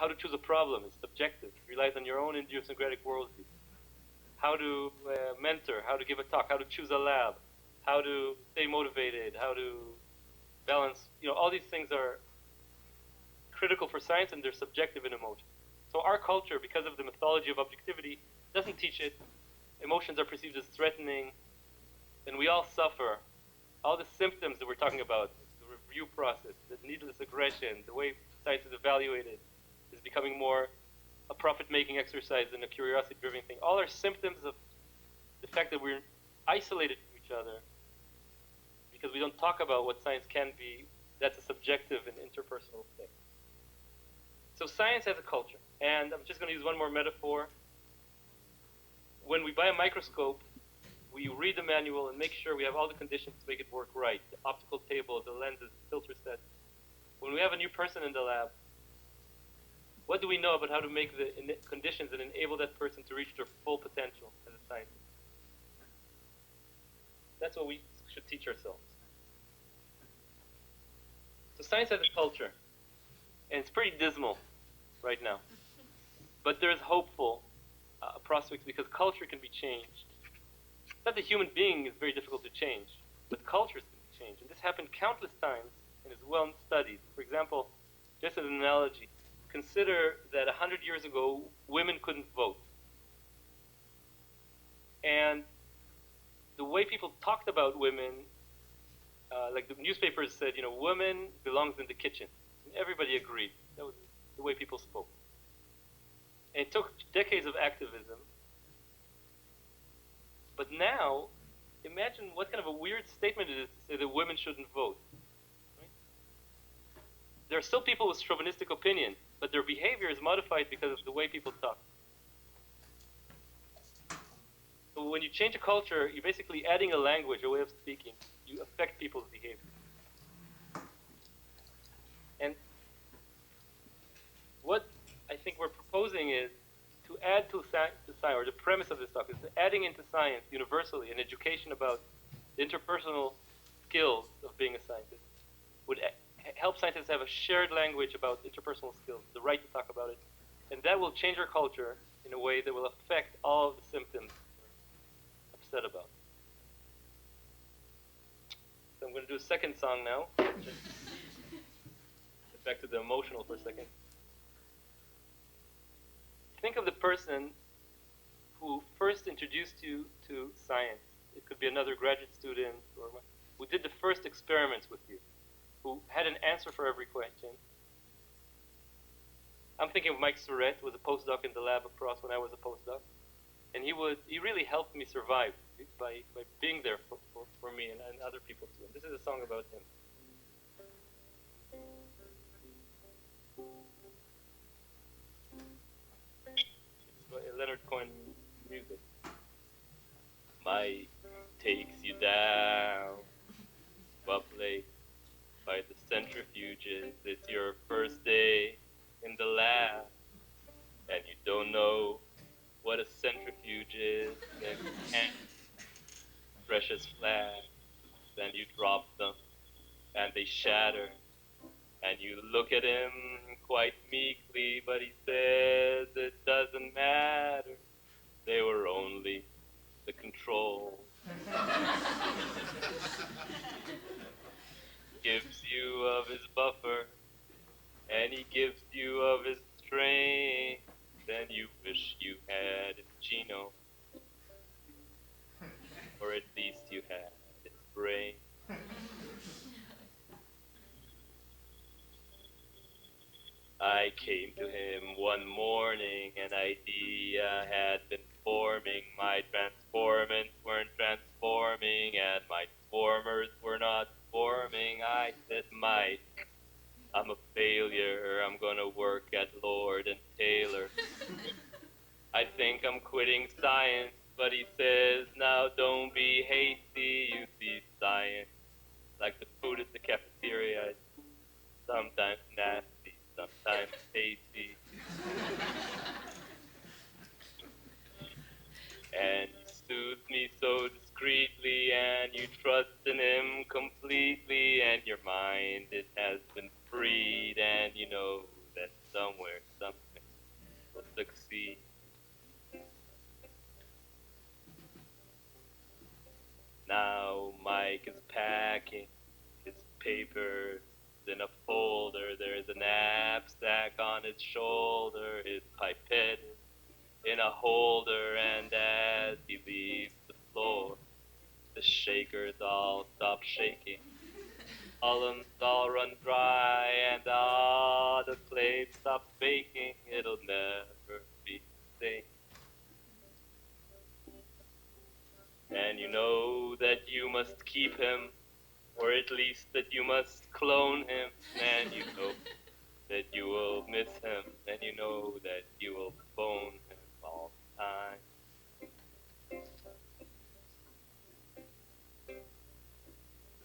how to choose a problem is subjective. It relies on your own idiosyncratic worldview. How to mentor, how to give a talk, how to choose a lab, how to stay motivated, how to balance. All these things are critical for science, and they're subjective in emotion. So our culture, because of the mythology of objectivity, doesn't teach it. Emotions are perceived as threatening, and we all suffer. All the symptoms that we're talking about, the review process, the needless aggression, the way science is evaluated is becoming more a profit-making exercise than a curiosity-driven thing. All are symptoms of the fact that we're isolated from each other because we don't talk about what science can be. That's a subjective and interpersonal thing. So science has a culture, and I'm just going to use one more metaphor. When we buy a microscope, we read the manual and make sure we have all the conditions to make it work right. The optical table, the lenses, the filter set. When we have a new person in the lab, what do we know about how to make the conditions that enable that person to reach their full potential as a scientist? That's what we should teach ourselves. So science has a culture, and it's pretty dismal right now. But there's hopeful prospects because culture can be changed. Not the human being is very difficult to change, but cultures can be changed. And this happened countless times and is well studied. For example, just as an analogy, consider that 100 years ago, women couldn't vote. And the way people talked about women, like the newspapers said, woman belongs in the kitchen. And everybody agreed. That was the way people spoke. And it took decades of activism. But now, imagine what kind of a weird statement it is to say that women shouldn't vote. Right? There are still people with chauvinistic opinion, but their behavior is modified because of the way people talk. So when you change a culture, you're basically adding a language, a way of speaking. You affect people's behavior. And what I think we're proposing is to add to science, or the premise of this talk is adding into science universally an education about the interpersonal skills of being a scientist would help scientists have a shared language about interpersonal skills, the right to talk about it, and that will change our culture in a way that will affect all of the symptoms we're upset about. So I'm going to do a second song now. Get back to the emotional for a second. Think of the person who first introduced you to science. It could be another graduate student or who did the first experiments with you, who had an answer for every question. I'm thinking of Mike Surratt, who was a postdoc in the lab across when I was a postdoc. And he really helped me survive by being there for me and other people too. And this is a song about him. Leonard Cohen music. Mike takes you down, bubbly by the centrifuges. It's your first day in the lab, and you don't know what a centrifuge is. Then you can't precious flags, then you drop them, and they shatter. And you look at him quite meekly, but he says it doesn't matter. They were only the controls. Gives you of his buffer, and he gives you of his strain. Then you wish you had his genome, or at least you had his brain. I came to him one morning, an idea had been forming. My transformants weren't transforming, and my formers were not forming. I said, Mike, I'm a failure. I'm gonna work at Lord and Taylor. I think I'm quitting science, but he says, now don't be hasty. You see, science, like the food at the cafeteria, it's sometimes nasty, sometimes tasty. And you soothe me so discreetly, and you trust in him completely, and your mind, it has been freed, and you know that somewhere, somehow, believe. Now Mike is packing his papers in a folder. There's a knapsack on his shoulder, his pipette in a holder, and as he leaves the floor, the shakers all stop shaking. Columns all run dry, and all the plate stops baking. It'll never be the same. And you know that you must keep him, or at least that you must clone him, and you know that you will miss him, and you know that you will phone him all the time.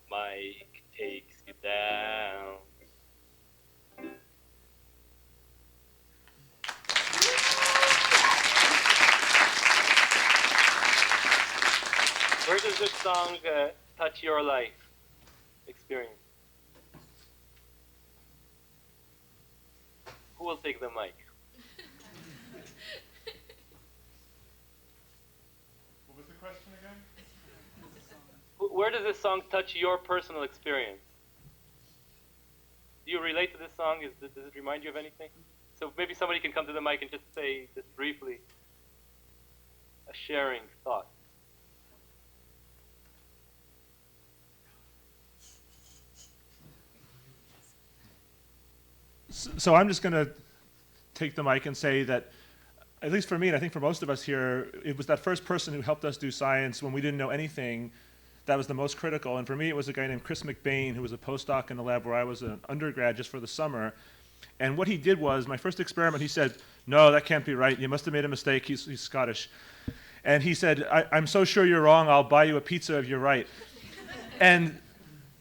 Mike takes you down. Where does this song touch your life experience? Who will take the mic? What was the question again? Where does this song touch your personal experience? Do you relate to this song? Does it remind you of anything? So maybe somebody can come to the mic and just say, just briefly, a sharing thought. So I'm just going to take the mic and say that, at least for me, and I think for most of us here, it was that first person who helped us do science when we didn't know anything that was the most critical. And for me, it was a guy named Chris McBain, who was a postdoc in the lab where I was an undergrad just for the summer. And what he did was, my first experiment, he said, "No, that can't be right. You must have made a mistake." He's Scottish. And he said, I'm so sure you're wrong. I'll buy you a pizza if you're right. And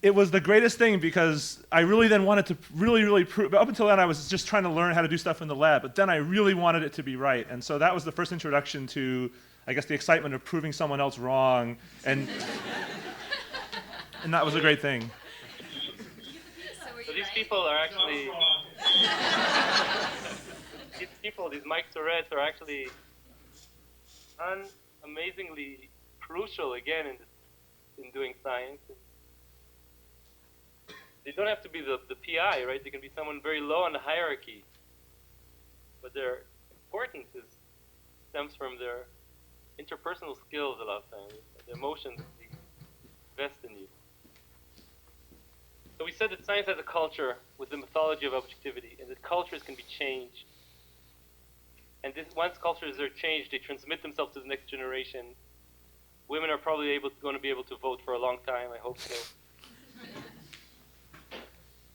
it was the greatest thing because I really then wanted to really prove. Up until then, I was just trying to learn how to do stuff in the lab. But then I really wanted it to be right. And so that was the first introduction to, I guess, the excitement of proving someone else wrong. And that was a great thing. So these people are actually... these people, these Mike Tourettes, are actually amazingly crucial, again, in doing science. They don't have to be the PI, right? They can be someone very low on the hierarchy. But their importance stems from their interpersonal skills a lot of times, the emotions they invest in you. So we said that science has a culture with the mythology of objectivity, and that cultures can be changed. And once cultures are changed, they transmit themselves to the next generation. Women are probably going to be able to vote for a long time, I hope so.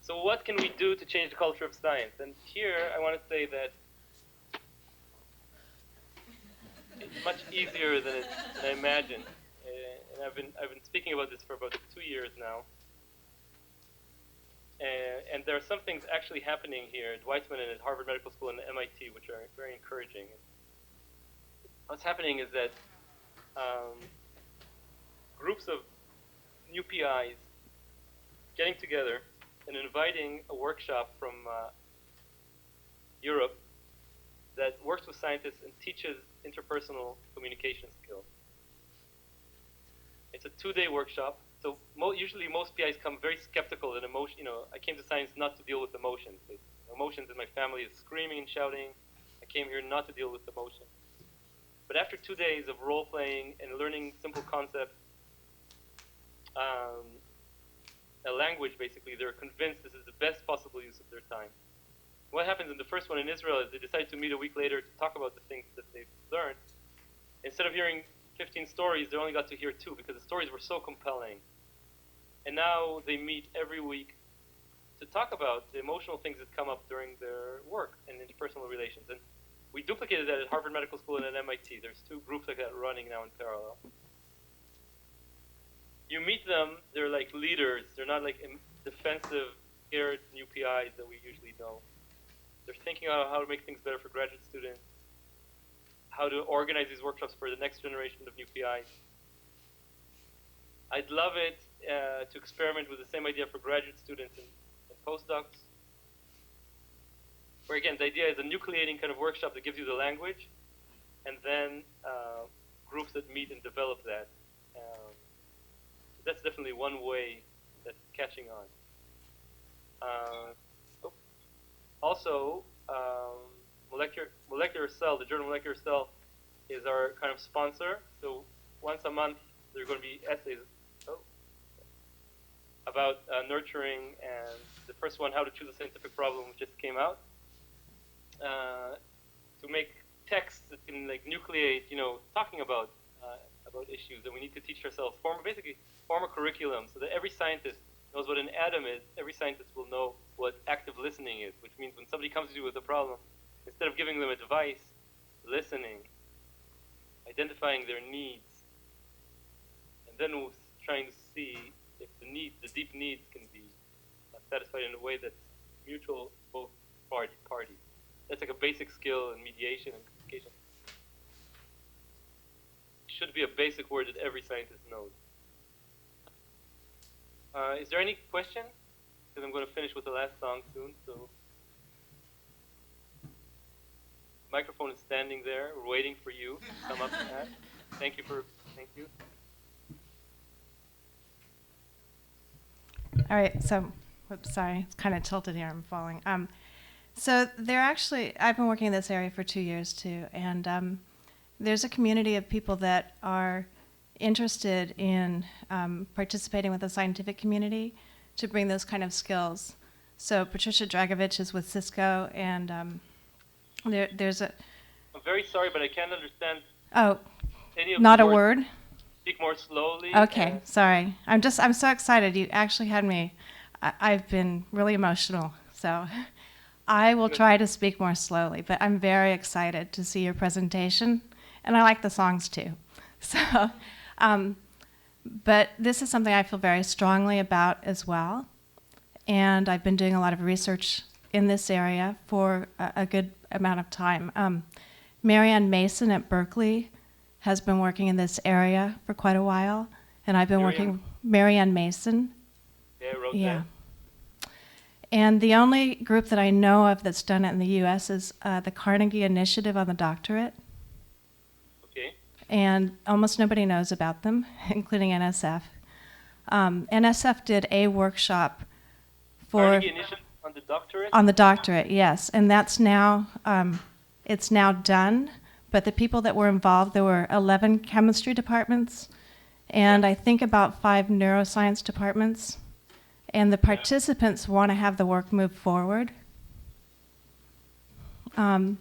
So what can we do to change the culture of science? And here I want to say that it's much easier than I imagined. And I've been speaking about this for about 2 years now. And there are some things actually happening here at Weizmann and at Harvard Medical School and MIT, which are very encouraging. What's happening is that groups of new PIs getting together and inviting a workshop from Europe that works with scientists and teaches interpersonal communication skills. It's a 2-day workshop. So usually most PIs come very skeptical that emotion. I came to science not to deal with emotions. Emotions in my family is screaming and shouting. I came here not to deal with emotions. But after 2 days of role playing and learning simple concepts, a language basically, they're convinced this is the best possible use of their time. What happens in the first one in Israel is they decide to meet a week later to talk about the things that they've learned. Instead of hearing 15 stories, they only got to hear 2 because the stories were so compelling. And now they meet every week to talk about the emotional things that come up during their work and interpersonal relations. And we duplicated that at Harvard Medical School and at MIT. There's 2 groups like that running now in parallel. You meet them, they're like leaders. They're not like defensive, scared new PIs that we usually know. They're thinking about how to make things better for graduate students, how to organize these workshops for the next generation of new PIs. I'd love it to experiment with the same idea for graduate students and postdocs. where again, the idea is a nucleating kind of workshop that gives you the language, and then groups that meet and develop that. That's definitely one way that's catching on. Also, Molecular Cell, the journal Molecular Cell, is our kind of sponsor. So once a month, there are going to be essays about nurturing, and the first one, How to Choose a Scientific Problem, which just came out, to make texts that can like nucleate, talking about issues, and we need to teach ourselves, basically form a curriculum so that every scientist knows what an atom is. Every scientist will know what active listening is, which means when somebody comes to you with a problem, instead of giving them advice, listening, identifying their needs, and then trying to see if the deep needs can be satisfied in a way that's mutual both parties. That's like a basic skill in mediation and communication. Should be a basic word that every scientist knows. Is there any question? Because I'm going to finish with the last song soon. So, microphone is standing there, waiting for you to come up and ask. Thank you. All right. So, whoops, sorry, it's kind of tilted here. I'm falling. So I've been working in this area for 2 years too, and there's a community of people that are interested in participating with the scientific community to bring those kind of skills. So Patricia Dragovich is with Cisco, and there's a... I'm very sorry, but I can't understand any of not the a words. word? Speak more slowly. Okay, sorry. I'm so excited. You actually had me... I've been really emotional, so I will try to speak more slowly, but I'm very excited to see your presentation, and I like the songs too. So, but this is something I feel very strongly about as well, and I've been doing a lot of research in this area for a good amount of time. Marianne Mason at Berkeley has been working in this area for quite a while, and I've been working... Marianne Mason. Yeah, I wrote Yeah. that. And the only group that I know of that's done it in the U.S. is the Carnegie Initiative on the doctorate. Okay. And almost nobody knows about them, including NSF. NSF did a workshop for... Carnegie Initiative on the doctorate? On the doctorate, yes. And that's now, it's now done. But the people that were involved, there were 11 chemistry departments, and I think about 5 neuroscience departments. And the participants want to have the work move forward. And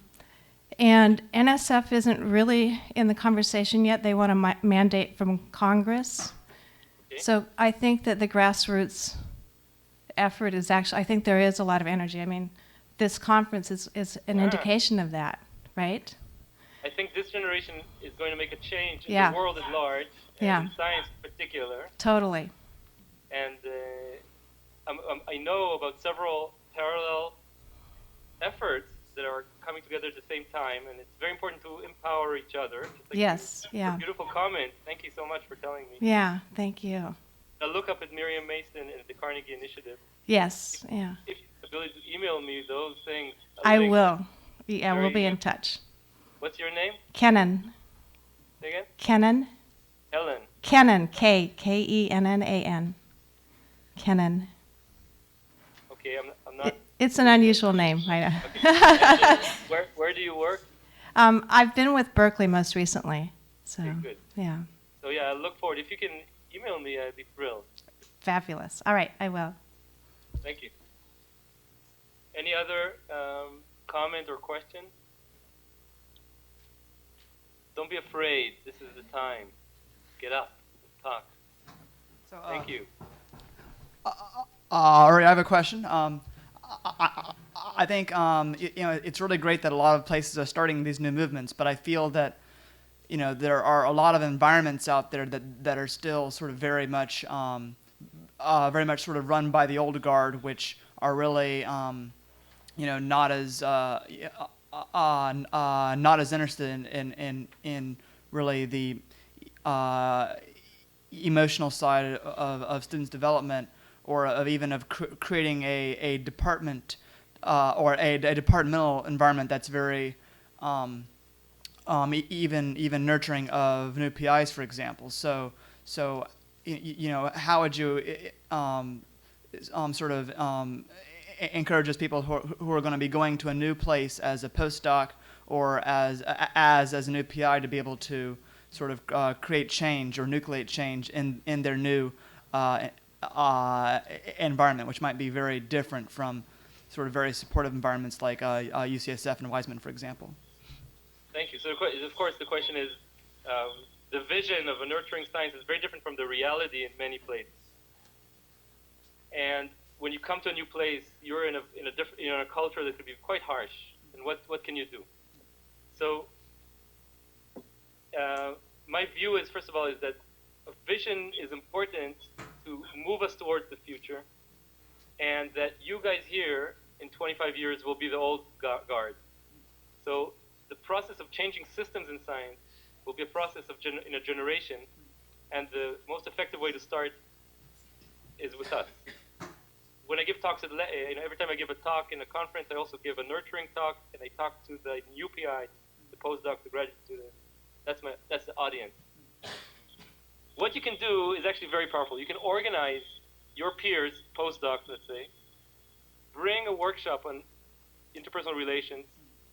NSF isn't really in the conversation yet. They want a mandate from Congress. Okay. So I think that the grassroots effort is actually, I think there is a lot of energy. I mean, this conference is an indication of that, right? I think this generation is going to make a change in Yeah. the world at large, and Yeah. in science in particular. Totally. And I know about several parallel efforts that are coming together at the same time, and it's very important to empower each other. Just like Yes, yeah. Beautiful comment. Thank you so much for telling me. Yeah, thank you. Now look up at Miriam Mason and the Carnegie Initiative. Yes, yeah. If you have the ability to email me those things, I think- will. Yeah, we'll Very be in good. touch. What's your name? Kennan. Say again? Kennan. Helen. Kennan. Kennan. Kennan. Okay, I'm not. It's an unusual name, I know. Okay. Where do you work? I've been with Berkeley most recently. So, Okay, good. yeah. So yeah, I look forward. If you can email me, I'd be thrilled. Fabulous. All right, I will. Thank you. Any other comment or question? Don't be afraid. This is the time. Get up and talk. So, Thank you. Uri, I have a question. I think it's really great that a lot of places are starting these new movements, but I feel that there are a lot of environments out there that are still sort of very much sort of run by the old guard, which are really not as interested in really the emotional side of students' development, or of even creating a department or a departmental environment that's very even nurturing of new PIs, for example. So how would you sort of encourages people who are going to be going to a new place as a postdoc or as a new PI to be able to sort of create change or nucleate change in their new environment, which might be very different from sort of very supportive environments like UCSF and Wiseman, for example. Thank you. So, of course, the question is, the vision of a nurturing science is very different from the reality in many places. And when you come to a new place, you're in a culture that could be quite harsh. And what can you do? So, my view is, first of all, is that a vision is important to move us towards the future, and that you guys here in 25 years will be the old guard. So the process of changing systems in science will be a process of in a generation, and the most effective way to start is with us. When I give talks every time I give a talk in a conference, I also give a nurturing talk, and I talk to the new PI, the postdoc, the graduate student. That's the audience. What you can do is actually very powerful. You can organize your peers, postdocs, let's say, bring a workshop on interpersonal relations.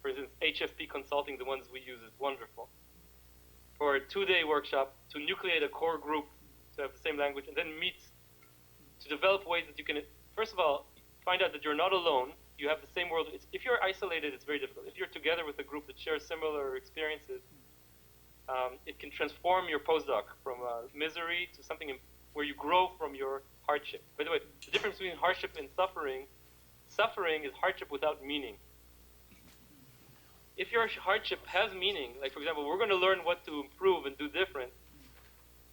For instance, HFP consulting, the ones we use, is wonderful. For a 2-day workshop to nucleate a core group to have the same language, and then meet to develop ways that you can, first of all, find out that you're not alone. You have the same world. If you're isolated, it's very difficult. If you're together with a group that shares similar experiences, it can transform your postdoc from misery to something where you grow from your hardship. By the way, the difference between hardship and suffering is hardship without meaning. If your hardship has meaning, like for example, we're going to learn what to improve and do different,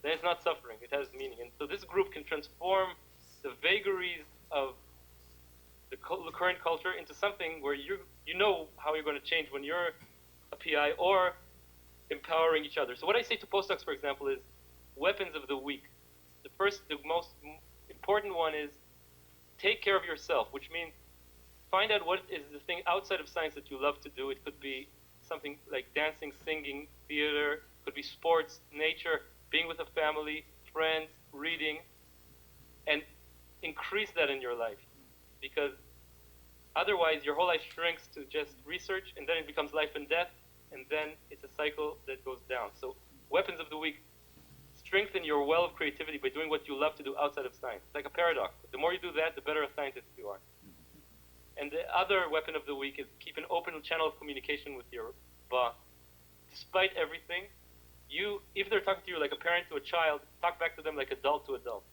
then it's not suffering, it has meaning. And so this group can transform the vagaries of the current culture into something where you know how you're going to change when you're a PI, or empowering each other. So what I say to postdocs, for example, is weapons of the week. The most important one is take care of yourself, which means find out what is the thing outside of science that you love to do. It could be something like dancing, singing, theater, it could be sports, nature, being with a family, friends, reading, and increase that in your life. Because otherwise your whole life shrinks to just research, and then it becomes life and death, and then it's a cycle that goes down. So weapons of the week: strengthen your well of creativity by doing what you love to do outside of science. It's like a paradox. The more you do that, the better a scientist you are. And the other weapon of the week is keep an open channel of communication with your boss. Despite everything, if they're talking to you like a parent to a child, talk back to them like adult to adult.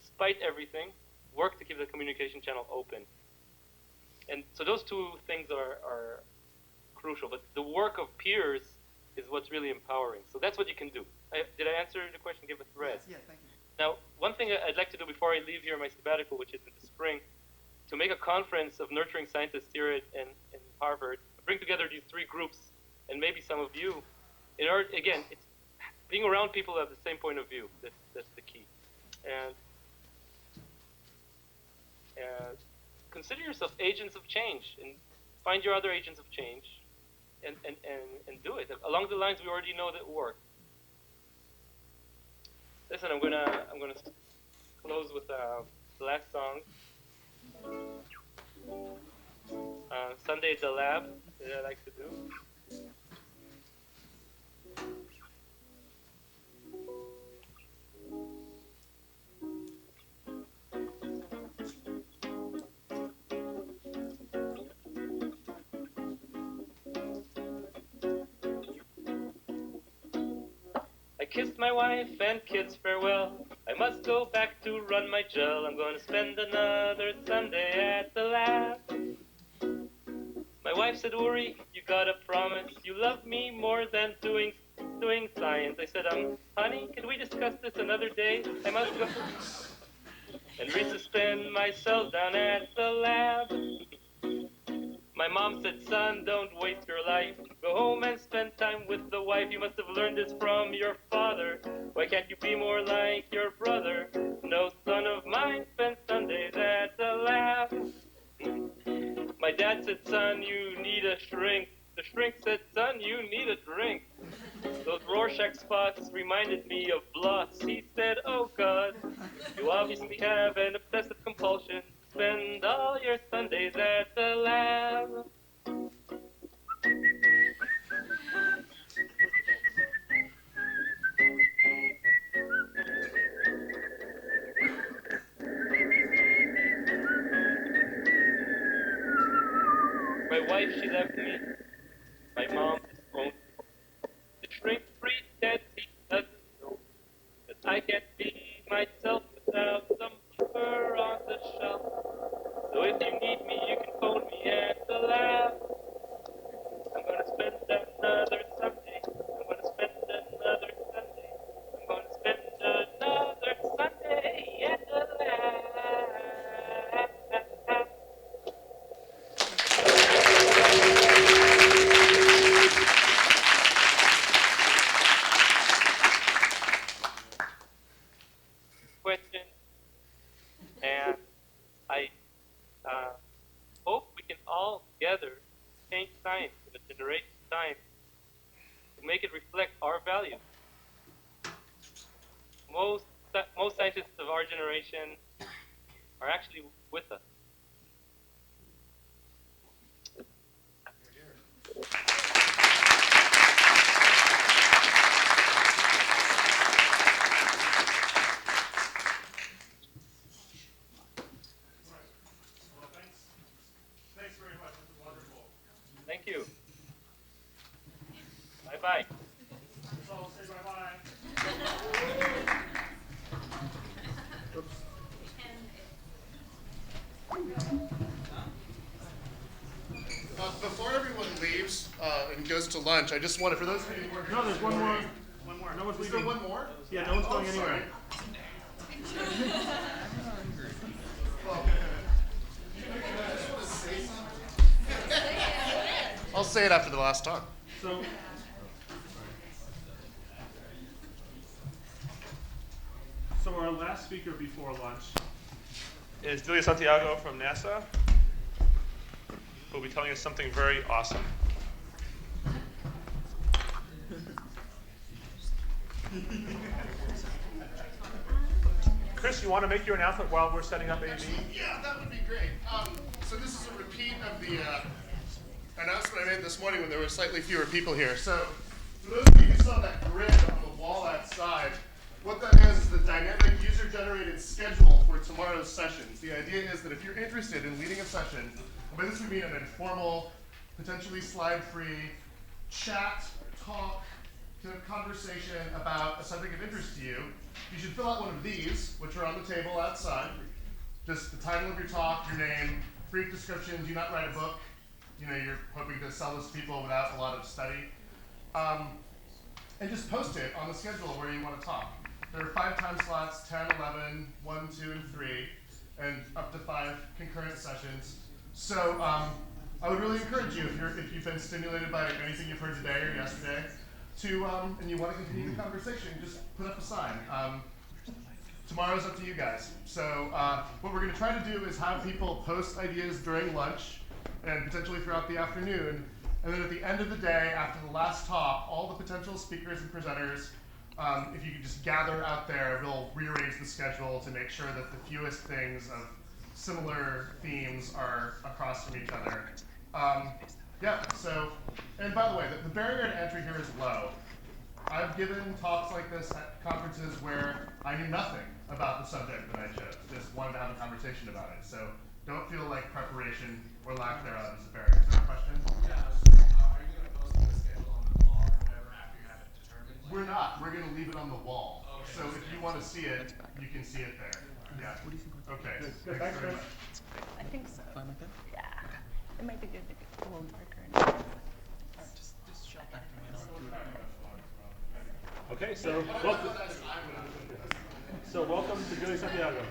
Despite everything, work to keep the communication channel open. And so those two things are crucial. But the work of peers is what's really empowering. So that's what you can do. Did I answer the question? Give a thread. Yes, thank you. Now, one thing I'd like to do before I leave here my sabbatical, which is in the spring, to make a conference of nurturing scientists here in Harvard, bring together these three groups, and maybe some of you, in order, again, it's being around people who have the same point of view. That's the key. And consider yourself agents of change, and find your other agents of change, and do it along the lines we already know that work. Listen, I'm gonna close with the last song, Sunday at the Lab, that I like to do. I kissed my wife and kids farewell. I must go back to run my gel. I'm gonna spend another Sunday at the lab. My wife said, Uri, you gotta promise you love me more than doing science. I said, honey, can we discuss this another day? I must go and resuspend myself down at the lab. My mom said, son, don't waste your life. Go home and spend time with the wife. You must have learned this from your father. Why can't you be more like your brother? No son of mine spends Sundays at the lab. My dad said, son, you need a shrink. The shrink said, son, you need a drink. Those Rorschach spots reminded me of Bloss. He said, oh God, you obviously have an obsessive compulsion to spend all your Sundays at the lab. My wife, she left me. My mom disowned me. The shrink pretends he doesn't know that I can't be myself without some paper on the shelf. So if you need me, you can phone me at the lab. I'm gonna spend another Sunday. I'm gonna spend another Sunday. I'm gonna spend another Sunday at the lab. Question, and I hope we can all together change science in a generation's time to make it reflect our values. Most scientists of our generation are actually with us. Well, thanks very much. This was wonderful. Thank you. Bye-bye. So I'll say bye-bye. Before everyone leaves and goes to lunch, I just wanted, for those of you who No, there's one more. One more. No one's is there leaving. one more? Yeah, no one's going anywhere. I'll say it after the last talk. So our last speaker before lunch is Julia Santiago from NASA, who will be telling us something very awesome. Chris, you want to make your announcement while we're setting up AV? Yeah, that would be great. So this is a repeat of the announcement I made this morning when there were slightly fewer people here. So for those of you who saw that grid on the wall outside, what that is the dynamic user-generated schedule for tomorrow's sessions. The idea is that if you're interested in leading a session, and by this we mean an informal, potentially slide-free chat, talk, kind of conversation about a subject of interest to you, you should fill out one of these, which are on the table outside. Just the title of your talk, your name, brief description, do not write a book. You know, you're hoping to sell this to people without a lot of study. And just post it on the schedule where you want to talk. There are 5 time slots, 10, 11, 1, 2, and 3, and up to 5 concurrent sessions. So I would really encourage you, if you've been stimulated by anything you've heard today or yesterday, to and you want to continue the conversation, just put up a sign. Tomorrow's up to you guys. So what we're going to try to do is have people post ideas during lunch and potentially throughout the afternoon. And then at the end of the day, after the last talk, all the potential speakers and presenters, if you could just gather out there, we'll rearrange the schedule to make sure that the fewest things of similar themes are across from each other. Yeah, so, and by the way, the barrier to entry here is low. I've given talks like this at conferences where I knew nothing about the subject that I chose, just wanted to have a conversation about it. So don't feel like preparation or lack thereof is a barrier. Is there a question? Yeah, are you going to post the schedule on the wall or whatever after you have it determined? Like, We're not. We're going to leave it on the wall. Okay. So if you want to see it, you can see it there. Yeah. Okay. Good. Thanks very much. I think so. Fine like that? Yeah. It might be good to get a little darker. just shut that for me. Okay, so welcome to Julia Santiago.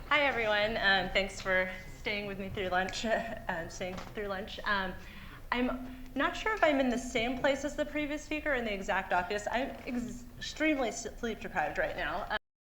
Hi, everyone. Thanks for staying with me through lunch. I'm not sure if I'm in the same place as the previous speaker in the exact office. I'm extremely sleep deprived right now.